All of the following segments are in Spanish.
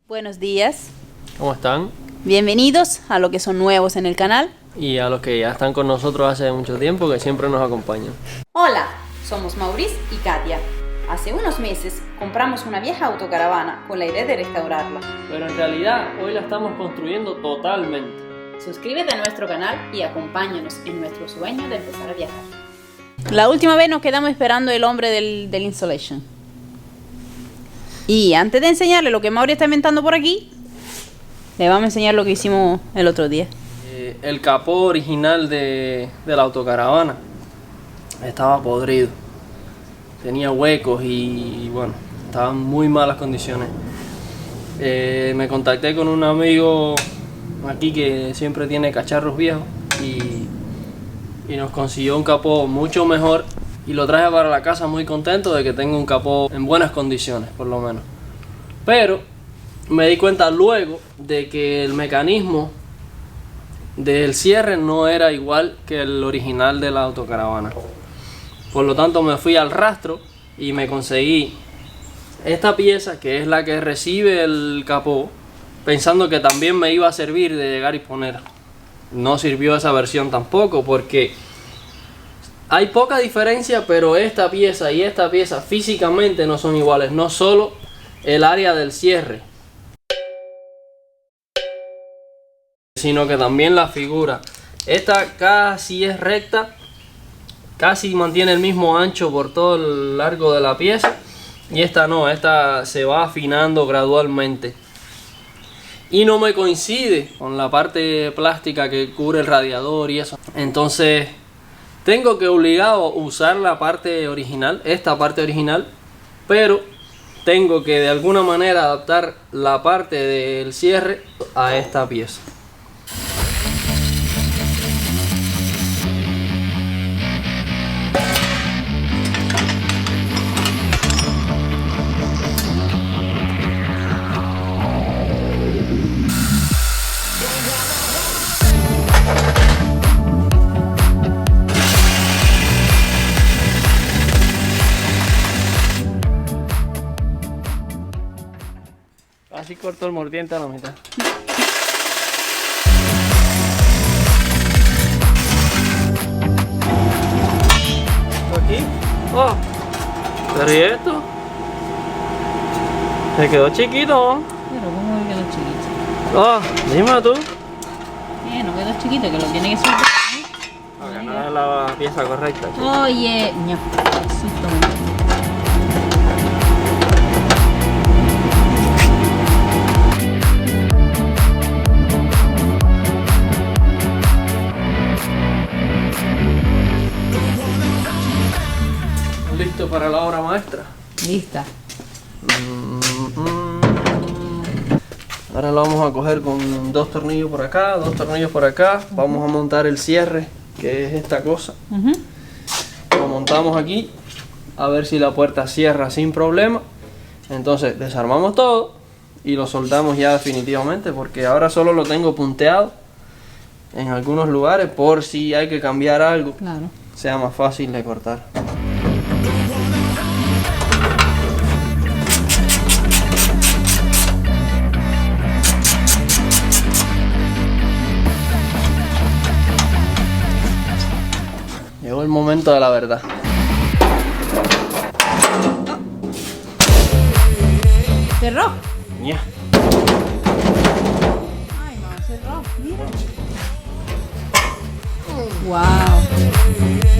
Buenos días, ¿Cómo están? bienvenidos a los que son nuevos en el canal. Y a los que ya están con nosotros hace mucho tiempo, que siempre nos acompañan. Hola, somos Maurice y Katia. Hace unos meses compramos una vieja autocaravana con la idea de restaurarla. Pero en realidad hoy la estamos construyendo totalmente. Suscríbete a nuestro canal y acompáñanos en nuestro sueño de empezar a viajar. La última vez nos quedamos esperando el hombre del installation. Y antes de enseñarle lo que Mauri está inventando por aquí, le vamos a enseñar lo que hicimos el otro día. El capó original de la autocaravana estaba podrido. Tenía huecos y bueno, estaba en muy malas condiciones. Me contacté con un amigo aquí que siempre tiene cacharros viejos y nos consiguió un capó mucho mejor y lo traje para la casa muy contento de que tengo un capó en buenas condiciones, por lo menos. Pero me di cuenta luego de que el mecanismo del cierre no era igual que el original de la autocaravana. Por lo tanto me fui al rastro y me conseguí esta pieza, que es la que recibe el capó, pensando que también me iba a servir de llegar y poner. No sirvió esa versión tampoco, porque hay poca diferencia, pero esta pieza y esta pieza físicamente no son iguales. No solo el área del cierre, sino que también la figura. Esta casi es recta, casi mantiene el mismo ancho por todo el largo de la pieza, y esta no, esta se va afinando gradualmente. Y no me coincide con la parte plástica que cubre el radiador y eso. Entonces tengo que obligado a usar la parte original, esta parte original, pero tengo que de alguna manera adaptar la parte del cierre a esta pieza. Así corto el mordiente a la mitad. Aquí. Oh, pero ¿y esto? Se quedó chiquito. Pero ¿cómo quedó chiquito? Oh, dime tú. No quedó chiquito, que lo tiene que soltar. Porque no es la pieza correcta. Oye, ño, qué susto me dio. ¿Listo para la obra maestra? Lista. Ahora lo vamos a coger con dos tornillos por acá, dos tornillos por acá. Vamos a montar el cierre, que es esta cosa. Lo montamos aquí, a ver si la puerta cierra sin problema. Entonces desarmamos todo y lo soldamos ya definitivamente, porque ahora solo lo tengo punteado en algunos lugares por si hay que cambiar algo, Claro. sea más fácil de cortar. Llegó el momento de la verdad. ¿Cerró? Ya. Ay, no, cerró. Mira. Wow.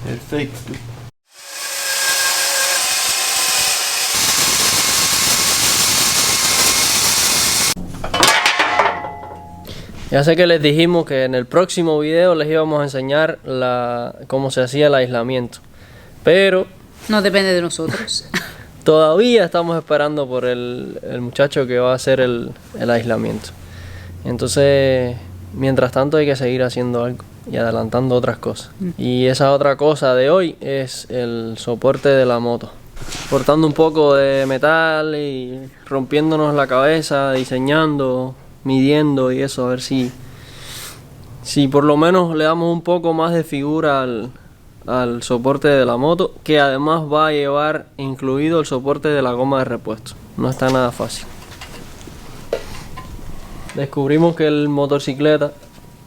Perfecto. Ya sé que les dijimos que en el próximo video les íbamos a enseñar cómo se hacía el aislamiento, pero No depende de nosotros. todavía estamos esperando por el muchacho que va a hacer el aislamiento. Entonces, mientras tanto hay que seguir haciendo algo y adelantando otras cosas. Y esa otra cosa de hoy es el soporte de la moto. Cortando un poco de metal y rompiéndonos la cabeza, diseñando, midiendo y eso, a ver si por lo menos le damos un poco más de figura al soporte de la moto, que además va a llevar incluido el soporte de la goma de repuesto. No está nada fácil. Descubrimos que el motocicleta,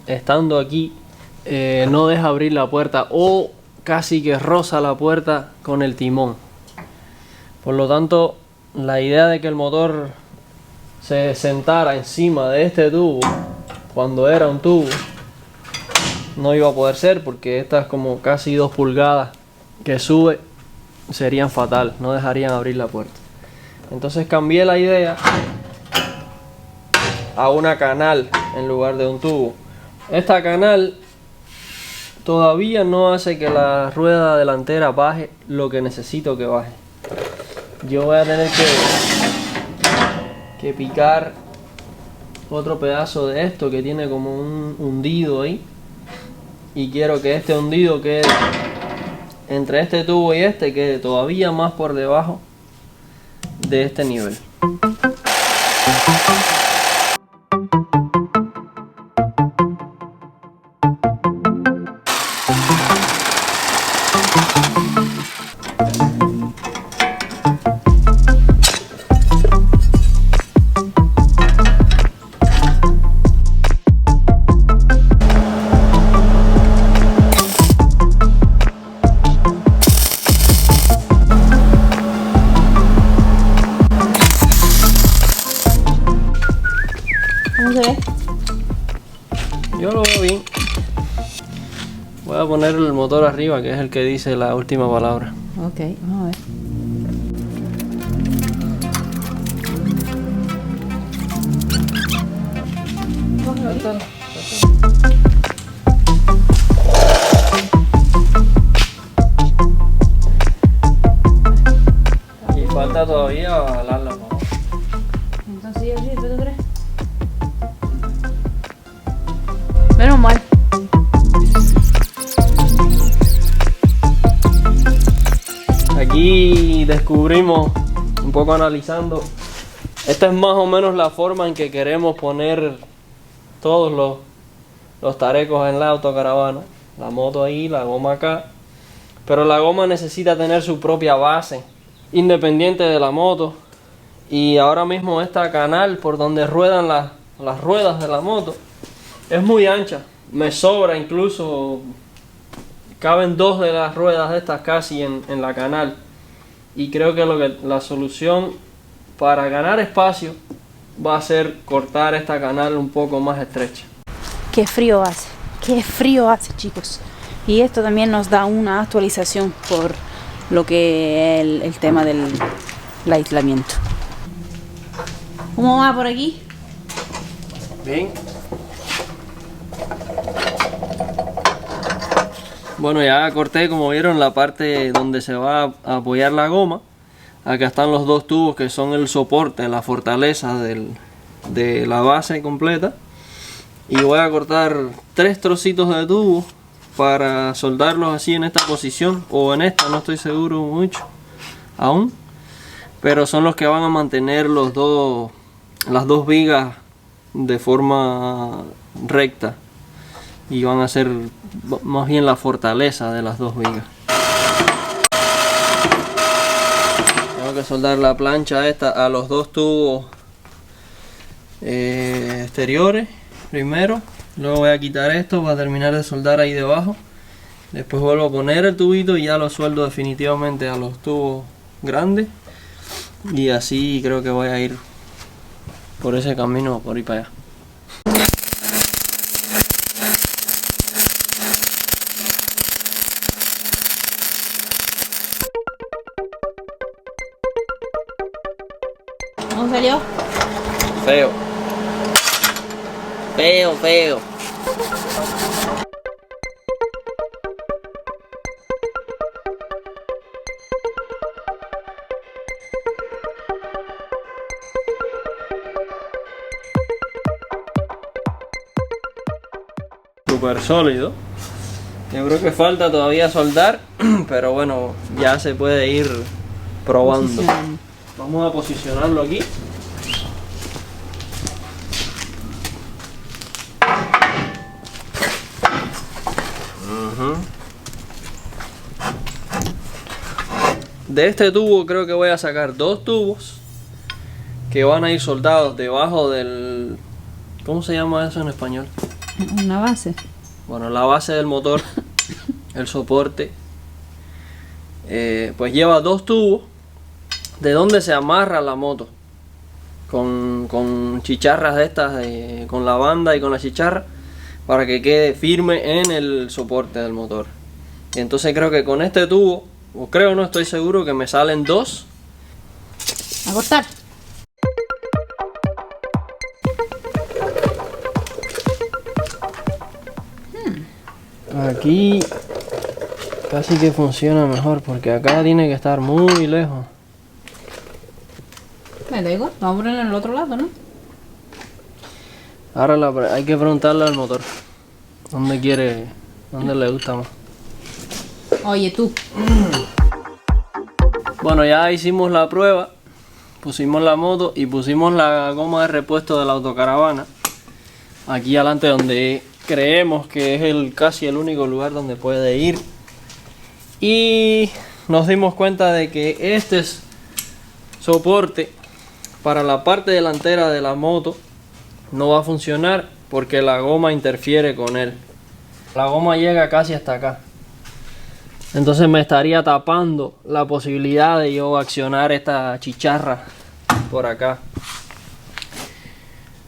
estando aquí, no deja abrir la puerta o casi que roza la puerta con el timón. Por lo tanto, la idea de que el motor se sentara encima de este tubo cuando era un tubo no iba a poder ser, porque estas como casi 2 pulgadas que sube serían fatal, no dejarían abrir la puerta. Entonces cambié la idea a una canal en lugar de un tubo. Esta canal todavía no hace que la rueda delantera baje lo que necesito que baje. Yo voy a tener que picar otro pedazo de esto que tiene como un hundido ahí, y quiero que este hundido quede entre este tubo y este, quede todavía más por debajo de este nivel. ¿Cómo se ve? Yo lo veo bien. Voy a poner el motor arriba, que es el que dice la última palabra. Ok, vamos a ver. Y falta todavía jalarla, ¿no? Entonces yo sí, ¿tú crees? Menos mal. Aquí descubrimos, un poco analizando, esta es más o menos la forma en que queremos poner todos los tarecos en la autocaravana. La moto ahí, la goma acá. Pero la goma necesita tener su propia base, independiente de la moto. Y ahora mismo esta canal por donde ruedan las ruedas de la moto es muy ancha. Me sobra incluso, caben 2 de las ruedas de estas casi en la canal. Y creo que la solución para ganar espacio va a ser cortar esta canal un poco más estrecha. Qué frío hace, chicos. Y esto también nos da una actualización por lo que es el tema del aislamiento. ¿Cómo va por aquí? Bien. Bueno, ya corté, como vieron, la parte donde se va a apoyar la goma. Acá están los 2 tubos que son el soporte, la fortaleza de la base completa. Y voy a cortar 3 trocitos de tubo para soldarlos así en esta posición, o en esta, no estoy seguro mucho aún. Pero son los que van a mantener las dos vigas de forma recta. Y van a ser más bien la fortaleza de las 2 vigas. Tengo que soldar la plancha esta a los 2 tubos exteriores primero. Luego voy a quitar esto para terminar de soldar ahí debajo. Después vuelvo a poner el tubito y ya lo sueldo definitivamente a los tubos grandes. Y así creo que voy a ir por ese camino, por ir para allá. ¿Cómo salió? Feo. Feo, feo. Súper sólido. Yo creo que falta todavía soldar, pero bueno, ya se puede ir probando. Vamos a posicionarlo aquí. de este tubo creo que voy a sacar 2 tubos que van a ir soldados debajo del... ¿Cómo se llama eso en español? Una base. Bueno, la base del motor, el soporte. Pues lleva 2 tubos de donde se amarra la moto. Con chicharras de estas, con la banda y con la chicharra, para que quede firme en el soporte del motor. Y entonces creo que con este tubo, o creo, no estoy seguro, que me salen 2. A cortar. Aquí casi que funciona mejor, porque acá tiene que estar muy lejos. Me da igual, vamos a ponerlo en el otro lado, ¿no? Ahora hay que preguntarle al motor dónde le gusta más. Oye, tú. Bueno, ya hicimos la prueba, pusimos la moto y pusimos la goma de repuesto de la autocaravana aquí adelante, donde creemos que es casi el único lugar donde puede ir. Y nos dimos cuenta de que este soporte para la parte delantera de la moto no va a funcionar porque la goma interfiere con él. La goma llega casi hasta acá. Entonces me estaría tapando la posibilidad de yo accionar esta chicharra por acá.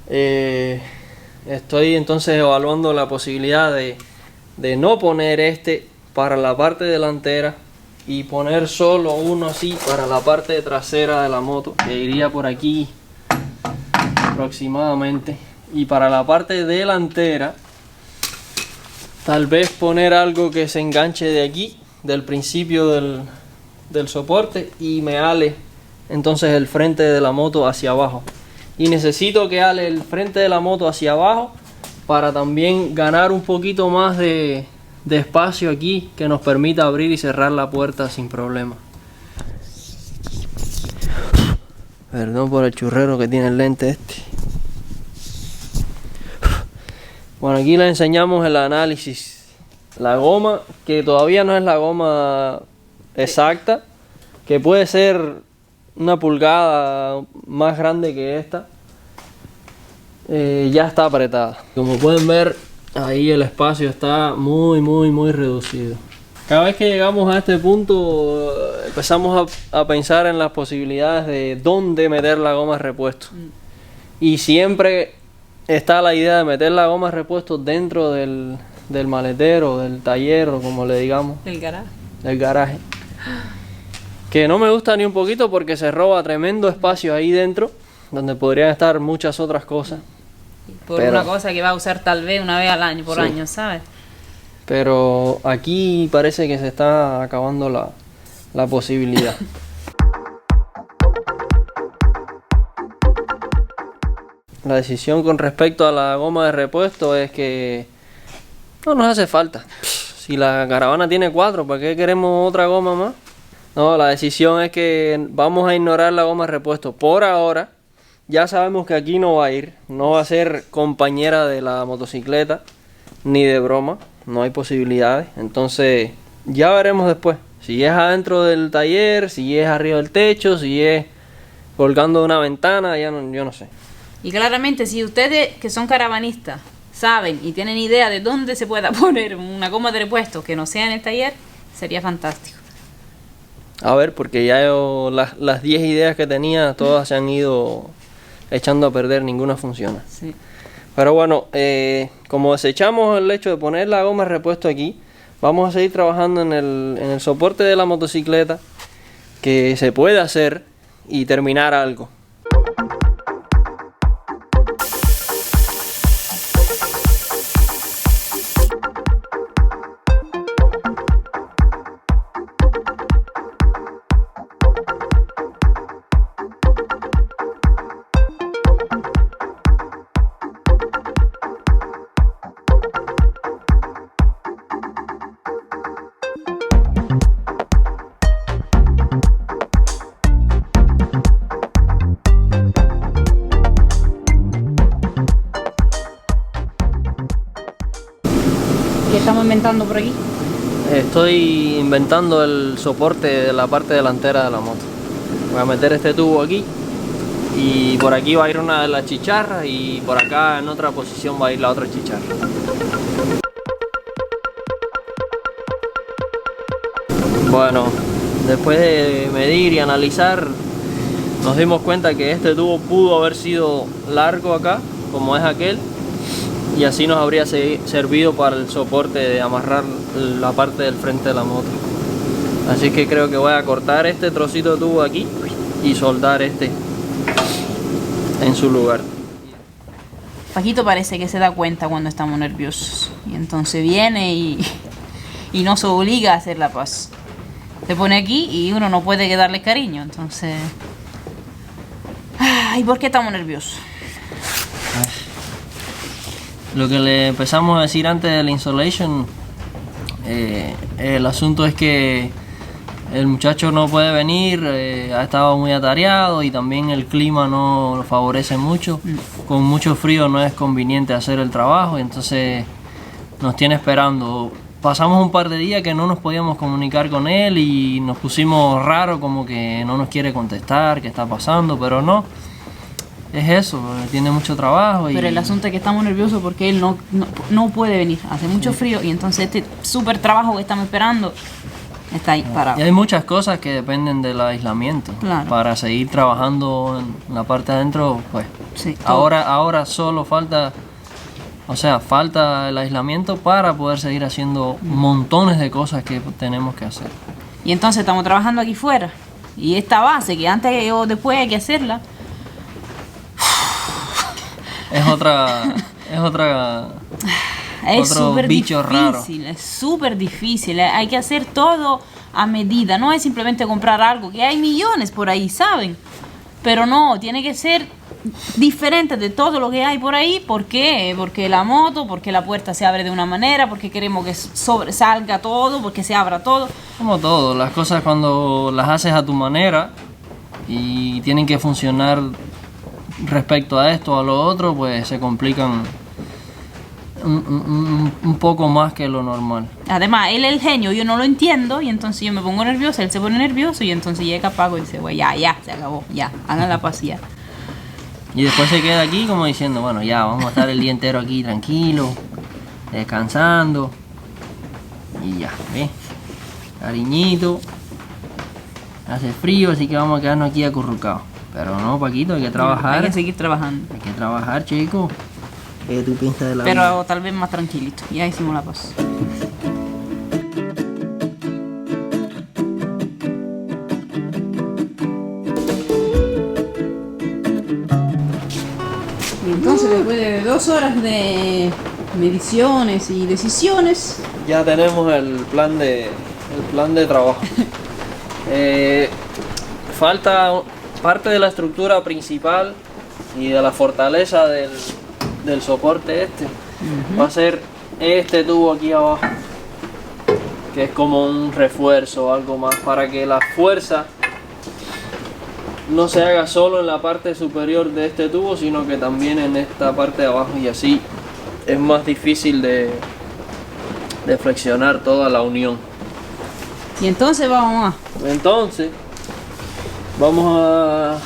Estoy entonces evaluando la posibilidad de no poner este para la parte delantera y poner solo uno así para la parte trasera de la moto, que iría por aquí aproximadamente. Y para la parte delantera tal vez poner algo que se enganche de aquí, del principio del soporte, y me ale entonces el frente de la moto hacia abajo. Y necesito que ale el frente de la moto hacia abajo para también ganar un poquito más de espacio aquí, que nos permita abrir y cerrar la puerta sin problema. Perdón por el churrero que tiene el lente este. Bueno, aquí les enseñamos el análisis. La goma, que todavía no es la goma exacta, que puede ser una pulgada más grande que esta, ya está apretada. Como pueden ver, ahí el espacio está muy reducido. Cada vez que llegamos a este punto empezamos a pensar en las posibilidades de dónde meter la goma de repuesto. Y siempre está la idea de meter la goma de repuesto dentro del maletero, del taller, o como le digamos. El garaje. Del garaje. Que no me gusta ni un poquito porque se roba tremendo espacio ahí dentro, donde podrían estar muchas otras cosas. Pero una cosa que va a usar tal vez una vez al año, por año, ¿sabes? Pero aquí parece que se está acabando la posibilidad. La decisión con respecto a la goma de repuesto es que no nos hace falta. Si la caravana tiene 4, ¿para qué queremos otra goma más? No, la decisión es que vamos a ignorar la goma de repuesto por ahora. Ya sabemos que aquí no va a ir, no va a ser compañera de la motocicleta, ni de broma, no hay posibilidades. Entonces ya veremos después, si es adentro del taller, si es arriba del techo, si es colgando de una ventana, yo no sé. Y claramente, si ustedes que son caravanistas saben y tienen idea de dónde se pueda poner una goma de repuesto que no sea en el taller, sería fantástico. A ver, porque ya las 10 ideas que tenía, todas se han ido echando a perder, ninguna funciona. Sí. Pero bueno, como desechamos el hecho de poner la goma de repuesto aquí, vamos a seguir trabajando en el soporte de la motocicleta, que se puede hacer y terminar algo. ¿Qué estamos inventando por aquí? Estoy inventando el soporte de la parte delantera de la moto. Voy a meter este tubo aquí y por aquí va a ir una de las chicharras y por acá en otra posición va a ir la otra chicharra. Bueno, después de medir y analizar, nos dimos cuenta que este tubo pudo haber sido largo acá, como es aquel, y así nos habría servido para el soporte de amarrar la parte del frente de la moto. Así que creo que voy a cortar este trocito de tubo aquí y soldar este en su lugar. Paquito parece que se da cuenta cuando estamos nerviosos y entonces viene y nos obliga a hacer la paz. Se pone aquí y uno no puede darle cariño, entonces... ¿Y por qué estamos nerviosos? Lo que le empezamos a decir antes de la installation, el asunto es que el muchacho no puede venir, ha estado muy atareado y también el clima no lo favorece mucho. Con mucho frío no es conveniente hacer el trabajo, entonces nos tiene esperando. Pasamos un par de días que no nos podíamos comunicar con él y nos pusimos raros, como que no nos quiere contestar, qué está pasando, pero no. Es eso, tiene mucho trabajo. Pero el asunto es que estamos nerviosos porque él no puede venir, hace mucho frío y entonces este súper trabajo que estamos esperando está ahí parado. Y hay muchas cosas que dependen del aislamiento. Claro. Para seguir trabajando en la parte de adentro, pues Sí, ahora solo falta, falta el aislamiento para poder seguir haciendo montones de cosas que tenemos que hacer. Y entonces estamos trabajando aquí fuera y esta base que antes o después hay que hacerla. Es otro bicho raro. Es súper difícil, hay que hacer todo a medida, no es simplemente comprar algo, que hay millones por ahí, ¿saben? Pero no, tiene que ser diferente de todo lo que hay por ahí. ¿Por qué? Porque la moto, porque la puerta se abre de una manera, porque queremos que sobresalga todo, porque se abra todo. Como todo, las cosas cuando las haces a tu manera y tienen que funcionar respecto a esto o a lo otro, pues se complican un poco más que lo normal. Además, él es el genio, yo no lo entiendo y entonces yo me pongo nerviosa, él se pone nervioso y entonces llega Paco y dice, güey, ya, se acabó, ya, hagan la paz ya. Y después se queda aquí como diciendo, bueno, ya, vamos a estar el día entero aquí tranquilo, descansando y ya, ¿ves? Cariñito, hace frío, así que vamos a quedarnos aquí acurrucados. Pero no, Paquito, hay que trabajar. Hay que seguir trabajando. Hay que trabajar, chico. ¿Qué tú piensas de la vida? Pero tal vez más tranquilito. Ya hicimos la paz. Y entonces, después de 2 horas de mediciones y decisiones, ya tenemos el plan de trabajo. Falta parte de la estructura principal y de la fortaleza del soporte este. Va a ser este tubo aquí abajo, que es como un refuerzo o algo más, para que la fuerza no se haga solo en la parte superior de este tubo, sino que también en esta parte de abajo, y así es más difícil de flexionar toda la unión. y entonces vamos a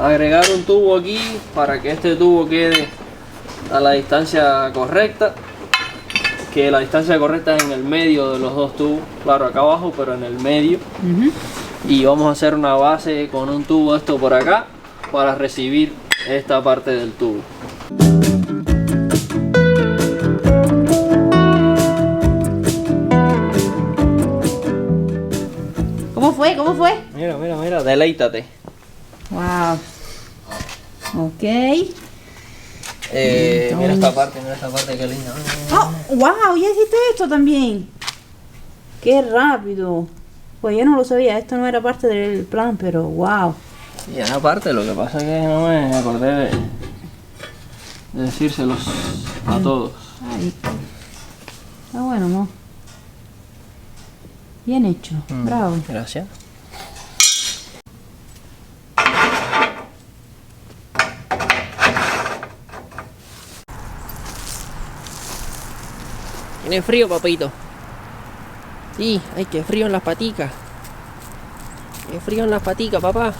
agregar un tubo aquí para que este tubo quede a la distancia correcta, que la distancia correcta es en el medio de los dos tubos, claro, acá abajo, pero en el medio. Y vamos a hacer una base con un tubo esto por acá para recibir esta parte del tubo. ¿Cómo fue? Mira, deleítate. Wow. Ok. Mira esta parte, qué linda. Oh, wow, ya hiciste esto también. Qué rápido. Pues yo no lo sabía, esto no era parte del plan, pero wow. Y era parte, lo que pasa es que no me acordé de decírselos a todos. Ay. Está bueno, ¿no? Bien hecho, bravo. Gracias. ¿Tiene frío, papito? Sí, ay, que frío en las paticas. Qué frío en las paticas, papá.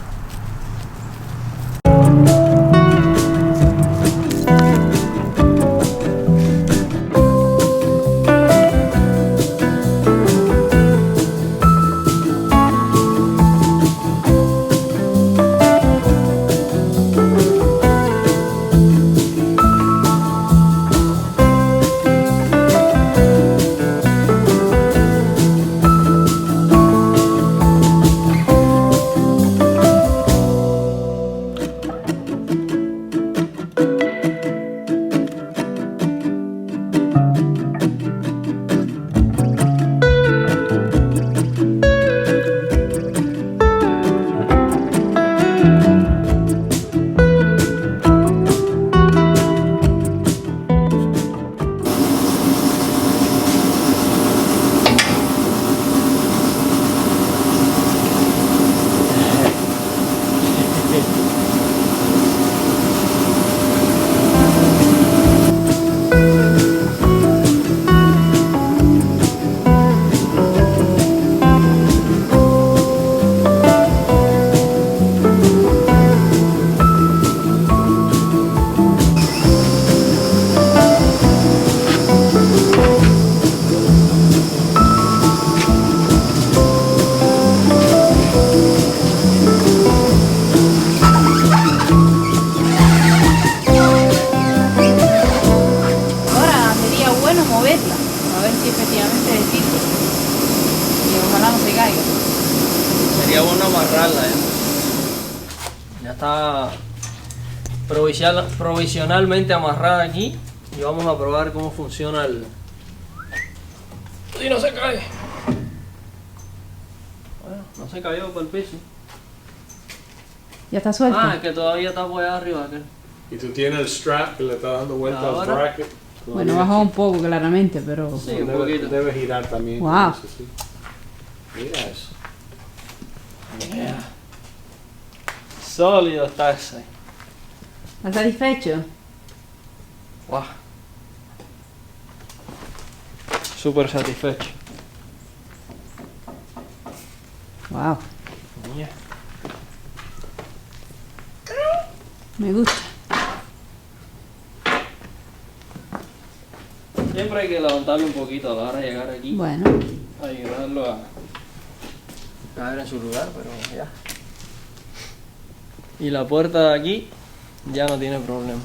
Sería bueno amarrarla, Ya está provisionalmente amarrada aquí y vamos a probar cómo funciona el... ¡Y no se cae! Bueno, no se cayó por el piso. ¿Ya está suelta? Ah, es que todavía está apoyada arriba aquel. Y tú tienes el strap que le está dando vuelta al bracket. Bueno, bajó un poco claramente, pero... Sí, un poquito. Debe girar también. Wow. Eso, sí. Mira eso. Yeah. Sólido está ese. ¿Estás satisfecho? Wow. Súper satisfecho. Wow. Yeah. Me gusta. Siempre hay que levantarlo un poquito a la hora de llegar aquí. Bueno. Ayudarlo a caer en su lugar, pero ya. Y la puerta de aquí ya no tiene problema.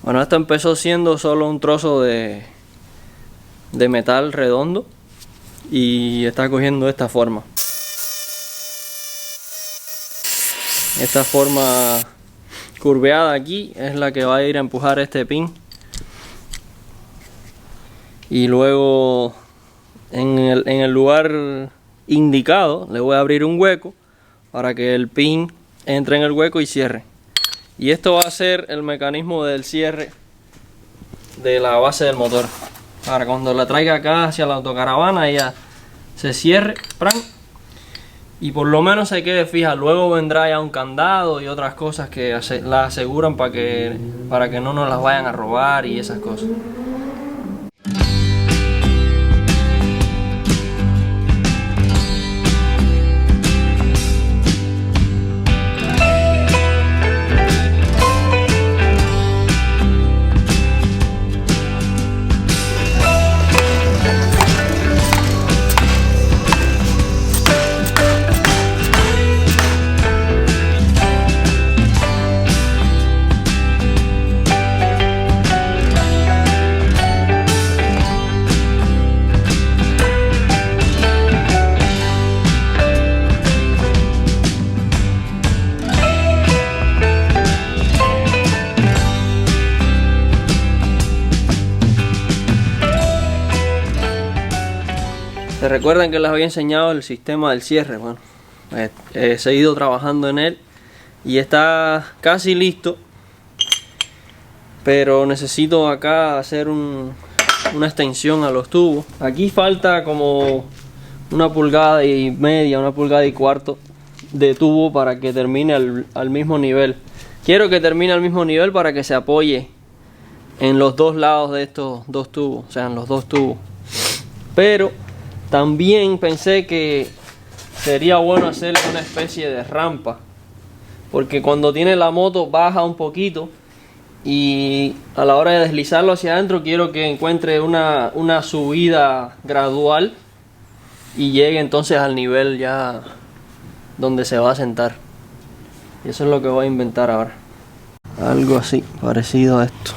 Bueno, esto empezó siendo solo un trozo de metal redondo y está cogiendo esta forma. Esta forma curveada aquí es la que va a ir a empujar este pin. Y luego en el lugar indicado le voy a abrir un hueco para que el pin entre en el hueco y cierre. Y esto va a ser el mecanismo del cierre de la base del motor. Para cuando la traiga acá hacia la autocaravana ella se cierre, ¡pran! Y por lo menos se quede fija. Luego vendrá ya un candado y otras cosas que la aseguran para que no nos las vayan a robar y esas cosas. ¿Se recuerdan que les había enseñado el sistema del cierre? Bueno, he seguido trabajando en él y está casi listo, pero necesito acá hacer una extensión a los tubos. Aquí falta como 1,5 pulgadas, 1,25 pulgadas de tubo para que termine al mismo nivel. Quiero que termine al mismo nivel para que se apoye en los dos lados de estos dos tubos, o sea, en los dos tubos. Pero también pensé que sería bueno hacerle una especie de rampa, porque cuando tiene la moto baja un poquito y a la hora de deslizarlo hacia adentro quiero que encuentre una subida gradual y llegue entonces al nivel ya donde se va a sentar. Y eso es lo que voy a inventar ahora. Algo así, parecido a esto.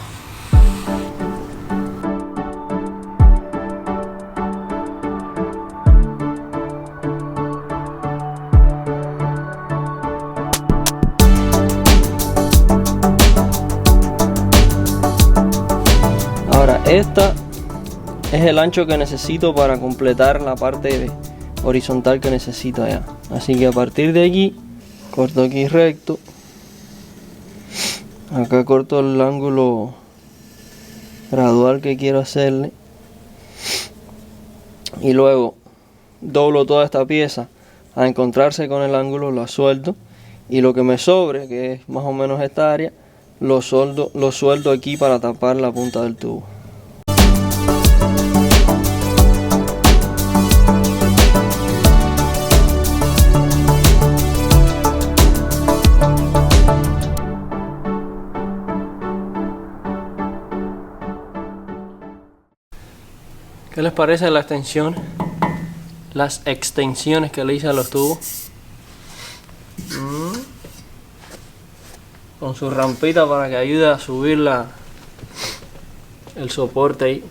Ahora, esta es el ancho que necesito para completar la parte horizontal que necesito allá. Así que a partir de aquí, corto aquí recto. Acá corto el ángulo gradual que quiero hacerle. Y luego doblo toda esta pieza. A encontrarse con el ángulo la suelto. Y lo que me sobre, que es más o menos esta área, lo suelto aquí para tapar la punta del tubo. ¿Qué les parece la extensión? Las extensiones que le hice a los tubos. Con su rampita para que ayude a subir el soporte ahí.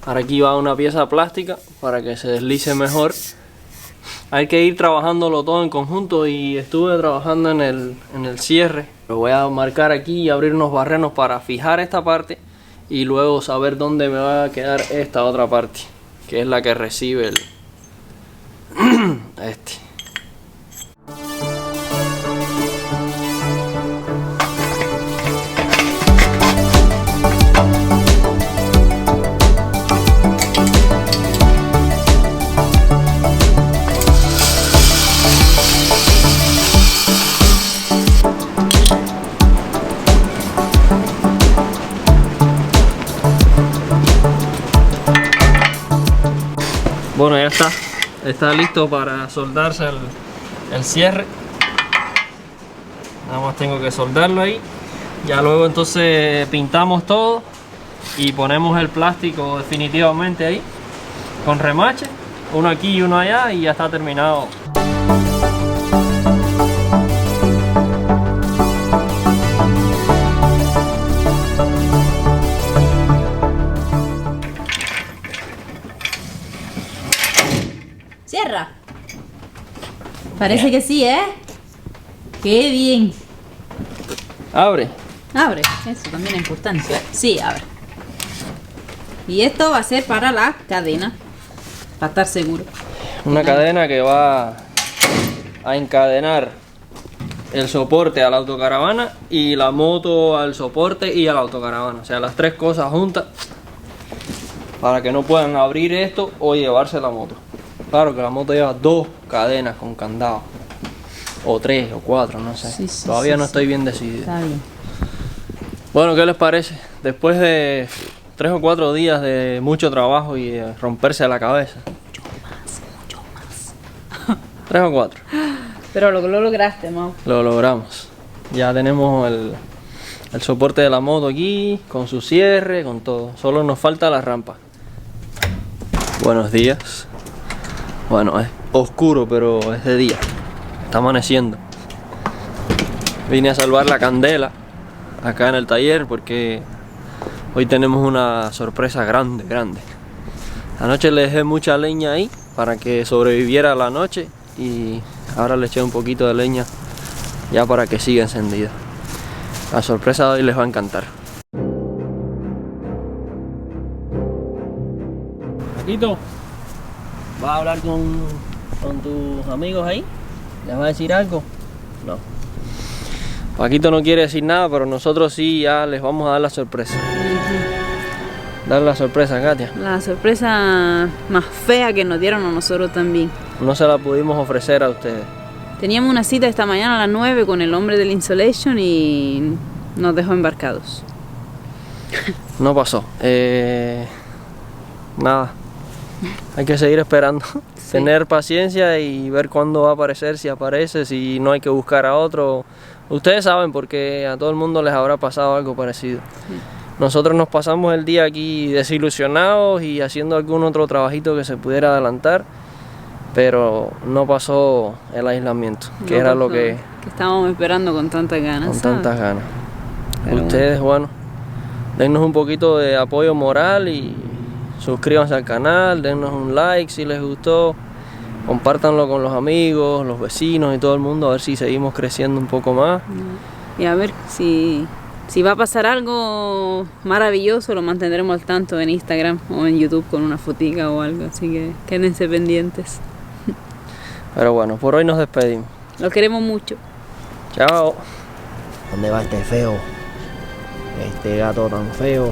Ahora aquí va una pieza plástica para que se deslice mejor. Hay que ir trabajándolo todo en conjunto y estuve trabajando en el cierre. Lo voy a marcar aquí y abrir unos barrenos para fijar esta parte. Y luego saber dónde me va a quedar esta otra parte, que es la que recibe el Bueno, ya está listo para soldarse el cierre. Nada más tengo que soldarlo ahí. Ya luego entonces pintamos todo y ponemos el plástico definitivamente ahí con remache, uno aquí y uno allá, y ya está terminado. Cierra. Parece que sí, ¿eh? Qué bien. Abre. Abre, eso también es importante. Sí, abre. Y esto va a ser para la cadena, para estar seguro. Una cadena que va a encadenar el soporte a la autocaravana y la moto al soporte y a la autocaravana. O sea, las tres cosas juntas para que no puedan abrir esto o llevarse la moto. Claro que la moto lleva 2 cadenas con candado. O 3 o 4, no sé. Sí, Todavía no estoy bien decidido. Está bien. Bueno, ¿qué les parece? Después de 3 o 4 días de mucho trabajo y de romperse la cabeza. Mucho más. 3 o 4. Pero lo lograste, Mau. Lo logramos. Ya tenemos el soporte de la moto aquí, con su cierre, con todo. Solo nos falta la rampa. Buenos días. Bueno, es oscuro, pero es de día. Está amaneciendo. Vine a salvar la candela acá en el taller porque hoy tenemos una sorpresa grande. Anoche le dejé mucha leña ahí para que sobreviviera la noche y ahora le eché un poquito de leña ya para que siga encendida. La sorpresa de hoy les va a encantar. Paquito, ¿vas a hablar con tus amigos ahí? ¿Les vas a decir algo? No. Paquito no quiere decir nada, pero nosotros sí ya les vamos a dar la sorpresa. Dar la sorpresa, Katia. La sorpresa más fea que nos dieron a nosotros también. No se la pudimos ofrecer a ustedes. Teníamos una cita esta mañana a las 9 con el hombre del Insulation y nos dejó embarcados. No pasó. nada, hay que seguir esperando, Sí. tener paciencia y ver cuándo va a aparecer, si aparece, si no hay que buscar a otro. Ustedes saben porque a todo el mundo les habrá pasado algo parecido. Sí. Nosotros nos pasamos el día aquí desilusionados y haciendo algún otro trabajito que se pudiera adelantar, pero no pasó el aislamiento, que No era lo pasó, que estábamos esperando con tantas ganas. con ¿sabes? tantas ganas. Pero Ustedes, bueno, dennos un poquito de apoyo moral y suscríbanse al canal, dennos un like si les gustó, compártanlo con los amigos, los vecinos y todo el mundo, a ver si seguimos creciendo un poco más. Y a ver si va a pasar algo maravilloso, lo mantendremos al tanto en Instagram o en YouTube con una fotica o algo, así que quédense pendientes. Pero bueno, por hoy nos despedimos. Los queremos mucho. Chao. ¿Dónde va este feo? Este gato tan feo.